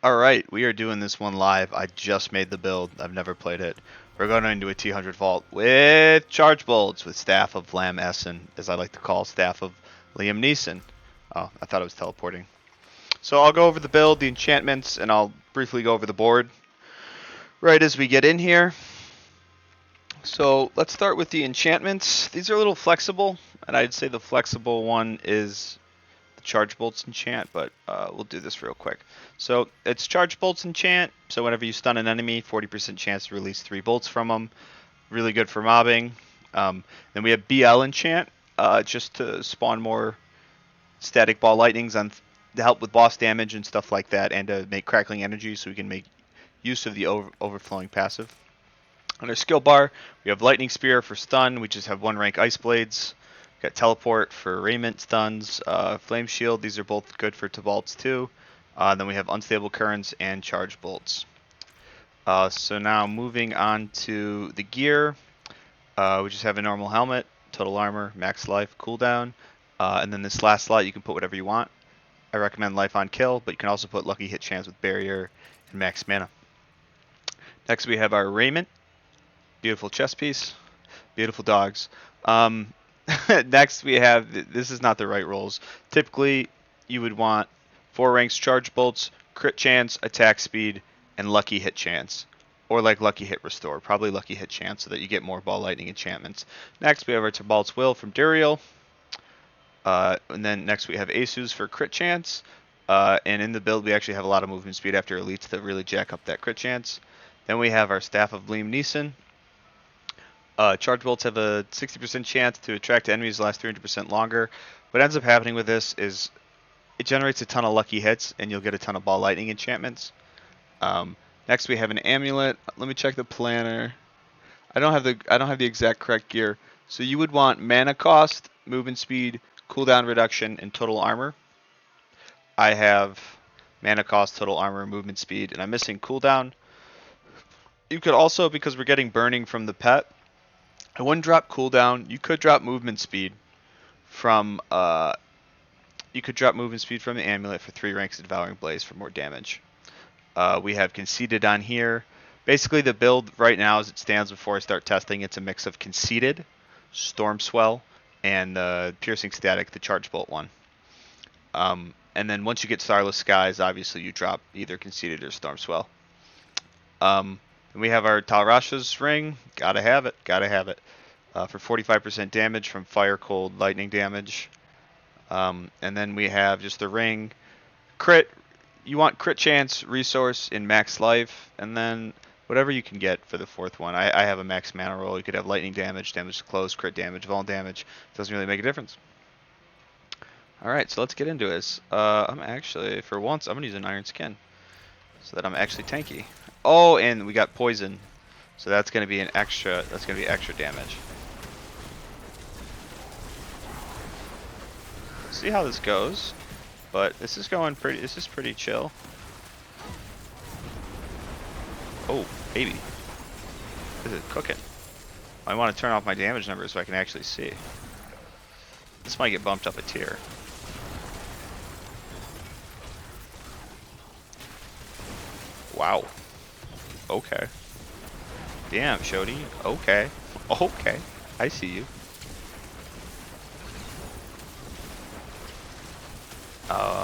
Alright, we are doing this one live. I just made the build. I've never played it. We're going into a T100 Vault with Charge Bolts, with Staff of Lam Essen, as I like to call Staff of Liam Neeson. Oh, I thought it was teleporting. So I'll go over the build, the enchantments, and I'll briefly go over the board right as we get in here. So let's start with the enchantments. These are a little flexible, and I'd say the flexible one is Charge Bolts enchant, but we'll do this real quick. So it's Charge Bolts enchant, so whenever you stun an enemy, 40% chance to release 3 bolts from them. Really good for mobbing. Then we have BL enchant, just to spawn more static ball lightnings to help with boss damage and stuff like that, and to make crackling energy so we can make use of the overflowing passive. On our skill bar, we have Lightning Spear for stun. We just have 1 rank Ice Blades. Got Teleport for Raiment stuns, Flame Shield, these are both good for Vaults too. Then we have Unstable Currents and Charge Bolts. So now moving on to the gear, we just have a normal helmet, total armor, max life, cooldown, and then this last slot you can put whatever you want. I recommend life on kill, but you can also put lucky hit chance with barrier and max mana. Next we have our Raiment, beautiful chest piece, beautiful dogs. Next we have, this is not the right rolls. Typically you would want 4 ranks Charge Bolts, crit chance, attack speed, and lucky hit chance. Or like lucky hit restore, probably lucky hit chance so that you get more ball lightning enchantments. Next we have our Tibalt's Will from Duriel. And then next we have Asus for crit chance. And in the build we actually have a lot of movement speed after elites that really jack up that crit chance. Then we have our Staff of Liam Neeson. Charge Bolts have a 60% chance to attract enemies that last 300% longer. What ends up happening with this is it generates a ton of lucky hits, and you'll get a ton of ball lightning enchantments. Next, we have an amulet. Let me check the planner. I don't have the exact correct gear. So you would want mana cost, movement speed, cooldown reduction, and total armor. I have mana cost, total armor, movement speed, and I'm missing cooldown. You could also, because we're getting burning from the pet, I wouldn't drop cooldown. You could drop movement speed from the amulet for 3 ranks of Devouring Blaze for more damage. We have Conceited on here. Basically the build right now as it stands before I start testing, it's a mix of Conceited, Storm Swell, and Piercing Static, the Charge Bolt one. And then once you get Starless Skies, obviously you drop either Conceited or Storm Swell. We have our Talrasha's Ring. Gotta have it. For 45% damage from fire, cold, lightning damage. And then we have just the ring. Crit. You want crit chance, resource, and max life. And then whatever you can get for the 4th one. I have a max mana roll. You could have lightning damage, damage to close, crit damage, vuln damage. Doesn't really make a difference. Alright, so let's get into this. I'm actually, for once, I'm going to use an Iron Skin. So that I'm actually tanky. Oh, and we got poison, so that's going to be extra damage. See how this goes, but this is pretty chill. Oh, baby, this is cooking. I want to turn off my damage numbers so I can actually see. This might get bumped up a tier. Wow. Okay. Damn, Shody. Okay. Okay. I see you.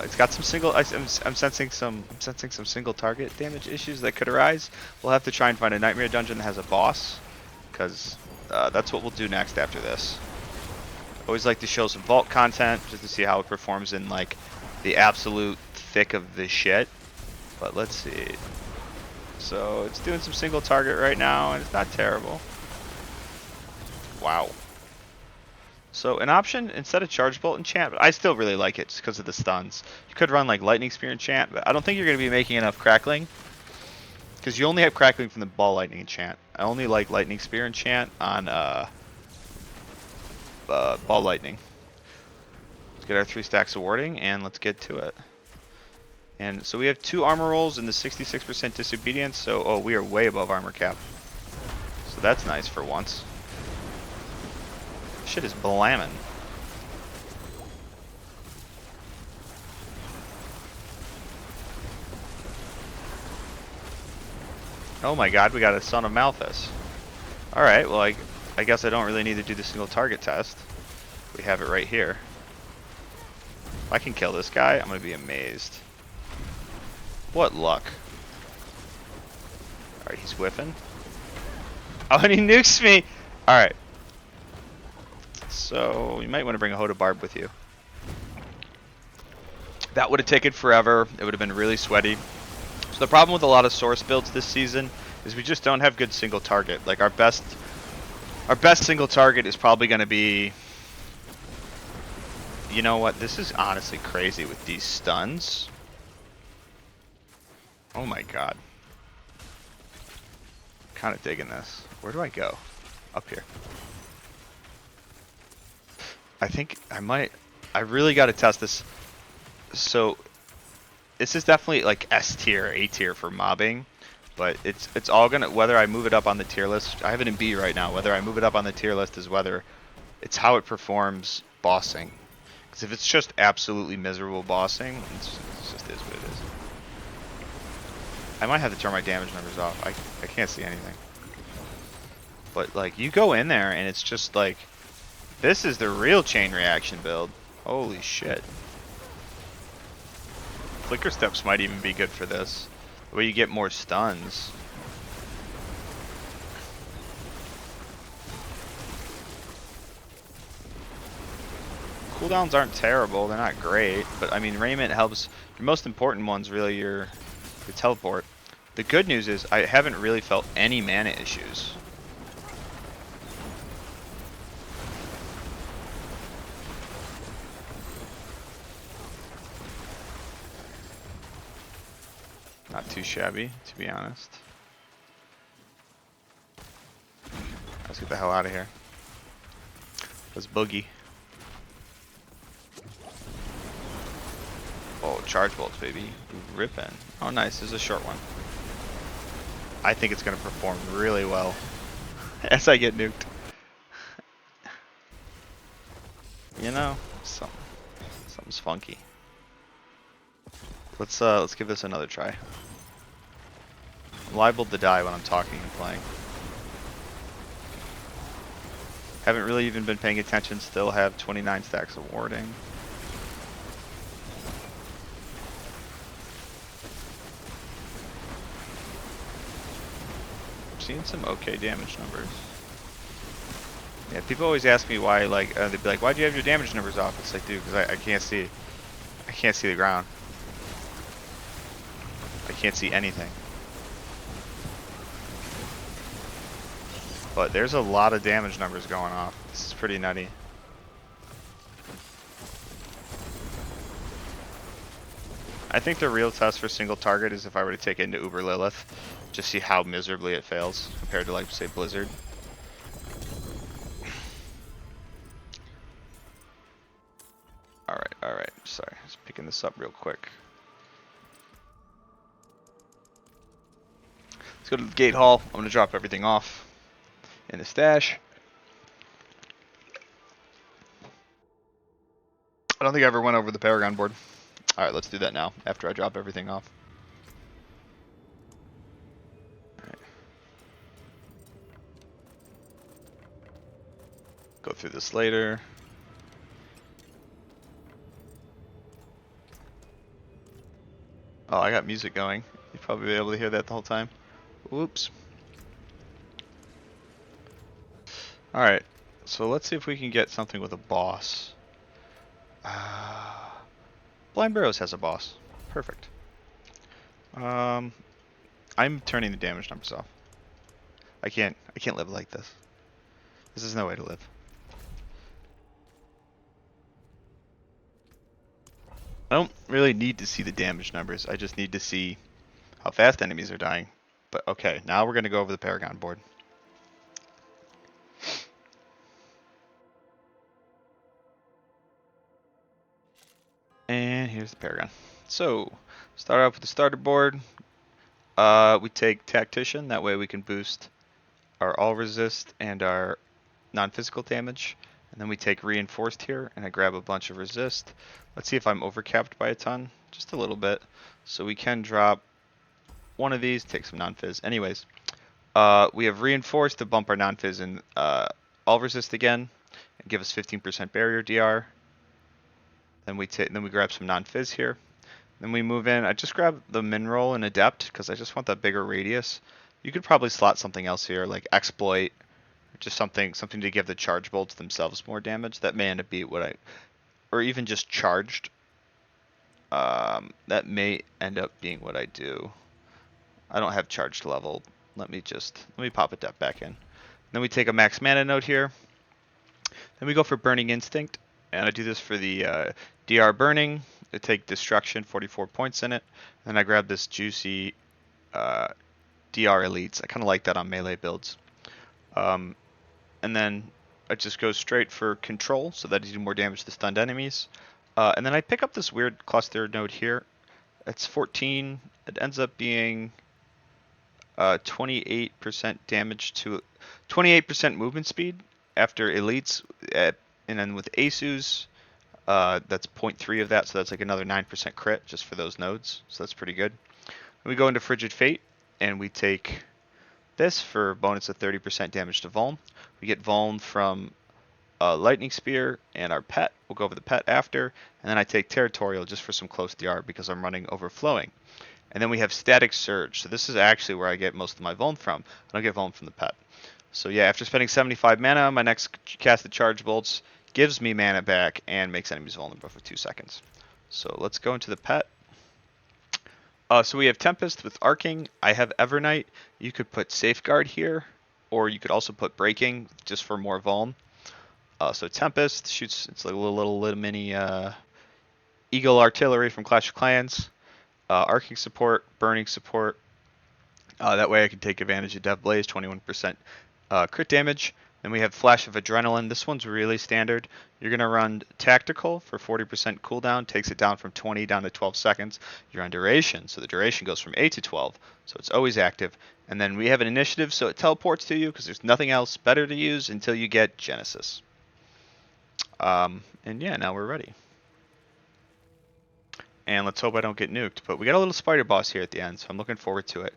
It's got some single. I'm sensing some single target damage issues that could arise. We'll have to try and find a Nightmare dungeon that has a boss, because that's what we'll do next after this. Always like to show some vault content just to see how it performs in like the absolute thick of the shit. But let's see. So it's doing some single target right now, and it's not terrible. Wow. So an option instead of Charge Bolt enchant, but I still really like it just because of the stuns. You could run like Lightning Spear enchant, but I don't think you're going to be making enough crackling, because you only have crackling from the ball lightning enchant. I only like Lightning Spear enchant on ball lightning. Let's get our 3 stacks of warding, and let's get to it. And so we have 2 armor rolls and the 66% disobedience, so we are way above armor cap. So that's nice for once. Shit is blammin'. Oh my god, we got a Son of Malphas. Alright, well I guess I don't really need to do the single target test. We have it right here. If I can kill this guy, I'm going to be amazed. What luck. Alright, he's whiffing. Oh, and he nukes me! Alright. So, you might want to bring a Hoda Barb with you. That would have taken forever. It would have been really sweaty. So the problem with a lot of source builds this season is we just don't have good single target. Like our best single target is probably going to be... You know what? This is honestly crazy with these stuns. Oh my god. Kind of digging this. Where do I go? Up here. I think I really got to test this. So this is definitely like S tier, A tier for mobbing, but it's all gonna, whether I move it up on the tier list, I have it in B right now, whether I move it up on the tier list is whether it's how it performs bossing. Because if it's just absolutely miserable bossing, it just is what it is. I might have to turn my damage numbers off. I can't see anything. But like you go in there and it's just like, this is the real chain reaction build. Holy shit. Flicker steps might even be good for this. The way you get more stuns. Cooldowns aren't terrible, they're not great, but I mean Raiment helps. Your most important one's really your teleport. The good news is I haven't really felt any mana issues. Not too shabby, to be honest. Let's get the hell out of here. Let's boogie. Oh, charge bolts, baby. Rippin'. Oh, nice. This is a short one. I think it's going to perform really well as I get nuked. You know, something's funky. Let's give this another try. I'm liable to die when I'm talking and playing. Haven't really even been paying attention, still have 29 stacks of warding. I'm seeing some okay damage numbers. Yeah, people always ask me why, like, they'd be like, why'd you have your damage numbers off? It's like, dude, because I can't see. I can't see the ground. I can't see anything. But there's a lot of damage numbers going off. This is pretty nutty. I think the real test for single target is if I were to take it into Uber Lilith, just see how miserably it fails compared to, like, say, Blizzard. Alright. Sorry, just picking this up real quick. Let's go to the gate hall. I'm going to drop everything off in the stash. I don't think I ever went over the Paragon board. Alright, let's do that now, after I drop everything off. Alright. Go through this later. Oh, I got music going. You'll probably be able to hear that the whole time. Whoops. Alright, so let's see if we can get something with a boss. Blind Burrows has a boss. Perfect. I'm turning the damage numbers off. I can't live like this. This is no way to live. I don't really need to see the damage numbers. I just need to see how fast enemies are dying. But okay, now we're going to go over the Paragon board. And here's the Paragon. So, start off with the starter board. We take Tactician. That way we can boost our all resist and our non-physical damage. And then we take Reinforced here, and I grab a bunch of resist. Let's see if I'm overcapped by a ton. Just a little bit. So we can drop one of these, take some non-phys. Anyways, We have Reinforced to bump our non-fizz and all resist again and give us 15% barrier DR. Then we grab some non-fizz here. Then we move in. I just grab the Mineral and Adept because I just want that bigger radius. You could probably slot something else here, like Exploit, or just something to give the charge bolts themselves more damage. That may end up being what I, or even just charged. That may end up being what I do. I don't have charged level. Let me pop a Adept back in. Then we take a max mana node here. Then we go for Burning Instinct, and I do this for the DR Burning. I take Destruction, 44 points in it. Then I grab this juicy DR Elites. I kind of like that on melee builds. And then I just go straight for Control, so that I do more damage to stunned enemies. And then I pick up this weird cluster node here. It's 14. It ends up being 28% damage to 28% movement speed after elites, and then with Asus, that's 0.3 of that, so that's like another 9% crit just for those nodes, so that's pretty good. Then we go into Frigid Fate, and we take this for bonus of 30% damage to Vuln. We get Vuln from Lightning Spear and our pet. We'll go over the pet after, and then I take Territorial just for some close DR because I'm running Overflowing. And then we have Static Surge. So this is actually where I get most of my Vuln from. I don't get Vuln from the pet. So yeah, after spending 75 mana, my next casted Charge Bolts gives me mana back and makes enemies vulnerable for 2 seconds. So let's go into the pet. So we have Tempest with Arcing. I have Evernight. You could put Safeguard here, or you could also put Breaking just for more Vuln. So Tempest shoots, it's like a little mini Eagle Artillery from Clash of Clans. Arcing support, Burning support. That way I can take advantage of Dev Blaze, 21% crit damage. Then we have Flash of Adrenaline. This one's really standard. You're going to run Tactical for 40% cooldown, takes it down from 20 down to 12 seconds. You're on Duration, so the duration goes from 8 to 12, so it's always active. And then we have an Initiative, so it teleports to you because there's nothing else better to use until you get Genesis. And yeah, now we're ready. And let's hope I don't get nuked. But we got a little spider boss here at the end, so I'm looking forward to it.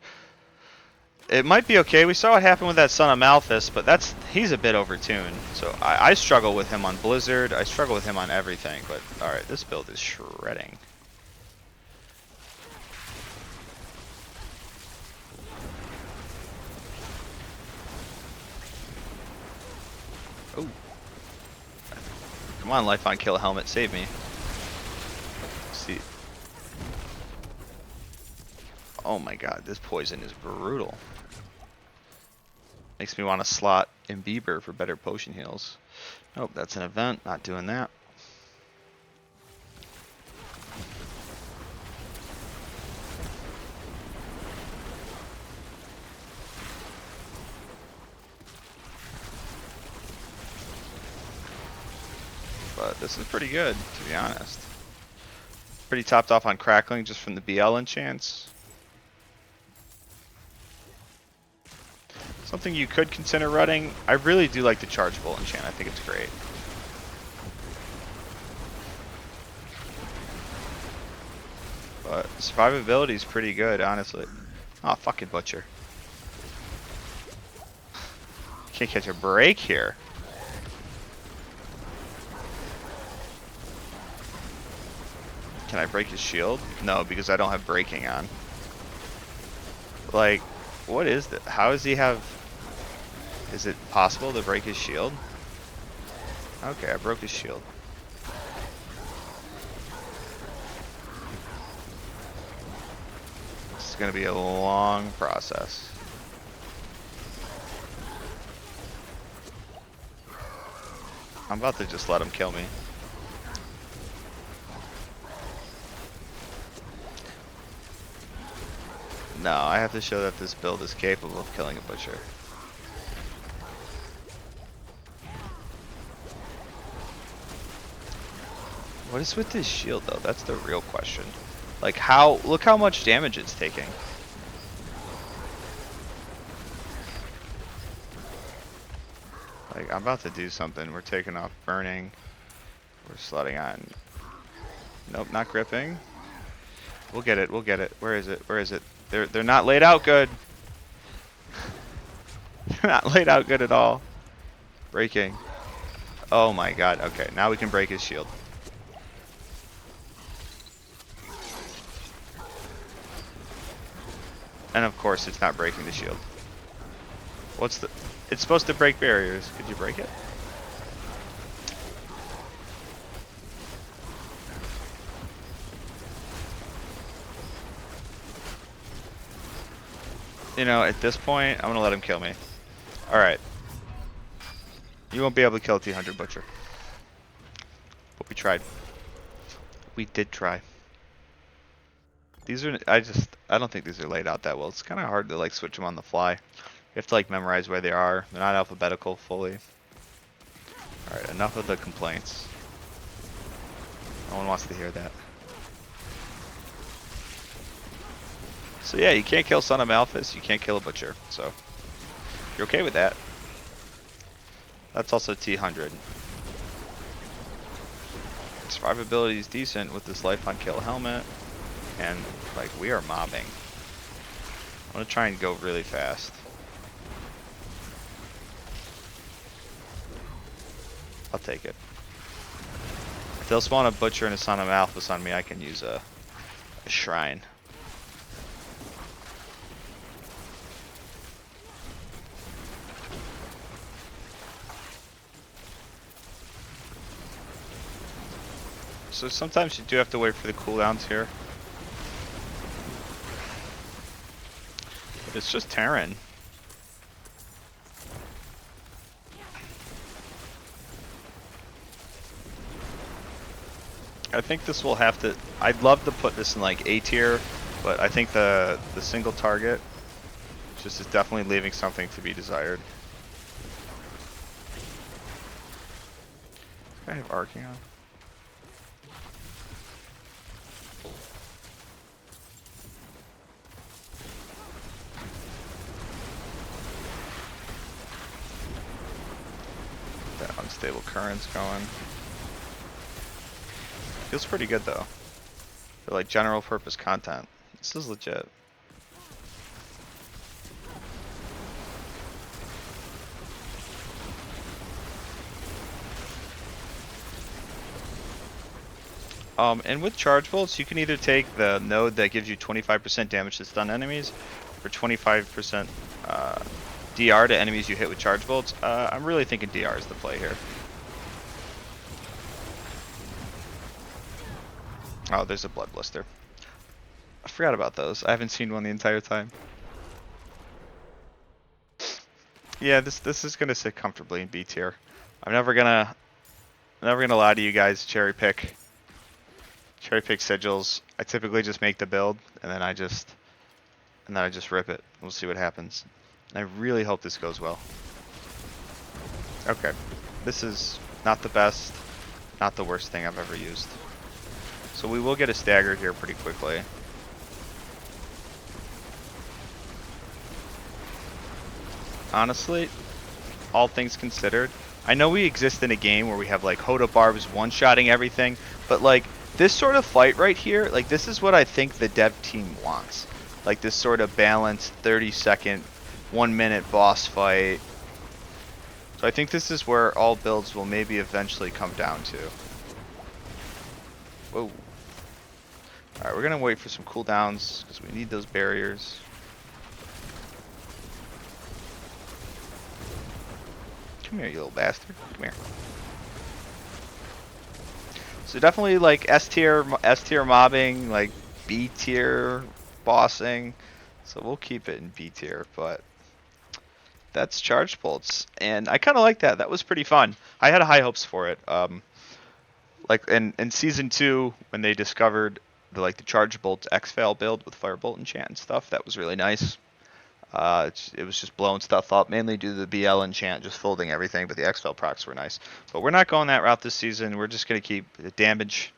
It might be okay. We saw what happened with that Son of Malphas, but he's a bit overtuned. So I struggle with him on Blizzard. I struggle with him on everything. But alright, this build is shredding. Oh. Come on, Life on Kill Helmet, save me. See. Oh my god, this poison is brutal. Makes me want to slot Imbiber for better potion heals. Nope, that's an event, not doing that. But this is pretty good, to be honest. Pretty topped off on Crackling just from the BL enchants. Something you could consider running. I really do like the Charge Bolt enchant. I think it's great. But survivability is pretty good, honestly. Oh, fucking Butcher. Can't catch a break here. Can I break his shield? No, because I don't have breaking on. Like, what is that? How does he have... Is it possible to break his shield? Okay, I broke his shield. This is going to be a long process. I'm about to just let him kill me. No, I have to show that this build is capable of killing a Butcher. What is with this shield though? That's the real question. Like how, look how much damage it's taking. Like I'm about to do something. We're taking off Burning. We're slotting on. Nope, not gripping. We'll get it, we'll get it. Where is it? Where is it? They're not laid out good. Not laid out good at all. Breaking. Oh my god. Okay, now we can break his shield. And of course, it's not breaking the shield. What's the... It's supposed to break barriers. Could you break it? You know, at this point, I'm gonna let him kill me. Alright. You won't be able to kill T100 Butcher. But we tried. We did try. These are... I don't think these are laid out that well. It's kind of hard to, like, switch them on the fly. You have to, like, memorize where they are. They're not alphabetical fully. Alright, enough of the complaints. No one wants to hear that. So yeah, you can't kill Son of Malphas, you can't kill a Butcher, so you're okay with that. That's also T100. Survivability is decent with this life on kill helmet, and like we are mobbing. I'm gonna try and go really fast. I'll take it. If they'll spawn a Butcher and a Son of Malphas on me, I can use a shrine. So sometimes you do have to wait for the cooldowns here. But it's just Terran. I think this will have to... I'd love to put this in like A tier, but I think the single target just is definitely leaving something to be desired. I have arcing on. That unstable current's going. Feels pretty good though. For like general purpose content. This is legit. And with charge bolts, you can either take the node that gives you 25% damage to stun enemies, or 25% DR to enemies you hit with charge bolts. I'm really thinking DR is the play here. Oh, there's a blood blister. I forgot about those. I haven't seen one the entire time. Yeah, this is gonna sit comfortably in B tier. I'm never gonna lie to you guys. Cherry pick sigils. I typically just make the build and then I just rip it. We'll see what happens. I really hope this goes well. Okay, this is not the best, not the worst thing I've ever used. So we will get a stagger here pretty quickly. Honestly, all things considered, I know we exist in a game where we have like Hoda Barbs one-shotting everything, but like this sort of fight right here, like this is what I think the dev team wants. Like this sort of balanced 30-second, 1-minute boss fight. So I think this is where all builds will maybe eventually come down to. Whoa. Alright, we're gonna wait for some cooldowns because we need those barriers. Come here, you little bastard. Come here. So definitely like S tier mobbing, like B tier bossing. So we'll keep it in B tier, but that's charge bolts, and I kind of like that. That was pretty fun. I had high hopes for it. Like in season 2 when they discovered the charge bolts exfil build with firebolt enchant and stuff, that was really nice. It was just blowing stuff up, mainly due to the BL enchant just folding everything, but the exfil procs were nice. But we're not going that route this season. We're just gonna keep a damage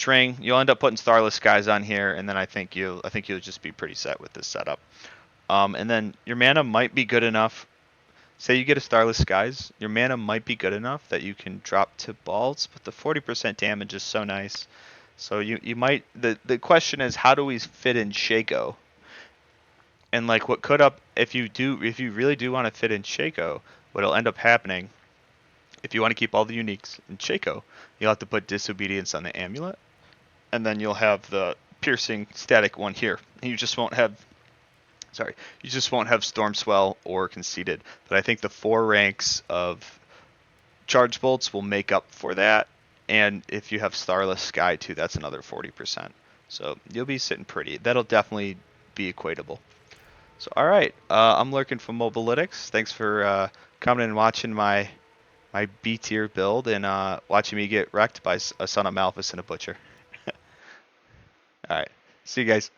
ring. You'll end up putting Starless guys on here, and then I think you'll just be pretty set with this setup. And then your mana might be good enough. Say you get a Starless Skies, your mana might be good enough that you can drop to balls, but the 40% damage is so nice. So you might, the question is, how do we fit in Shako? And like what could if you really do want to fit in Shako, what'll end up happening if you want to keep all the uniques in Shako, you'll have to put disobedience on the amulet, and then you'll have the piercing static one here. And you just won't have Storm Swell or Conceited. But I think the 4 ranks of charge bolts will make up for that. And if you have Starless Sky too, that's another 40%. So you'll be sitting pretty. That'll definitely be equatable. So all right, I'm lurking from Mobilytics. Thanks for coming and watching my B tier build and watching me get wrecked by a Son of Malphas and a Butcher. All right, see you guys.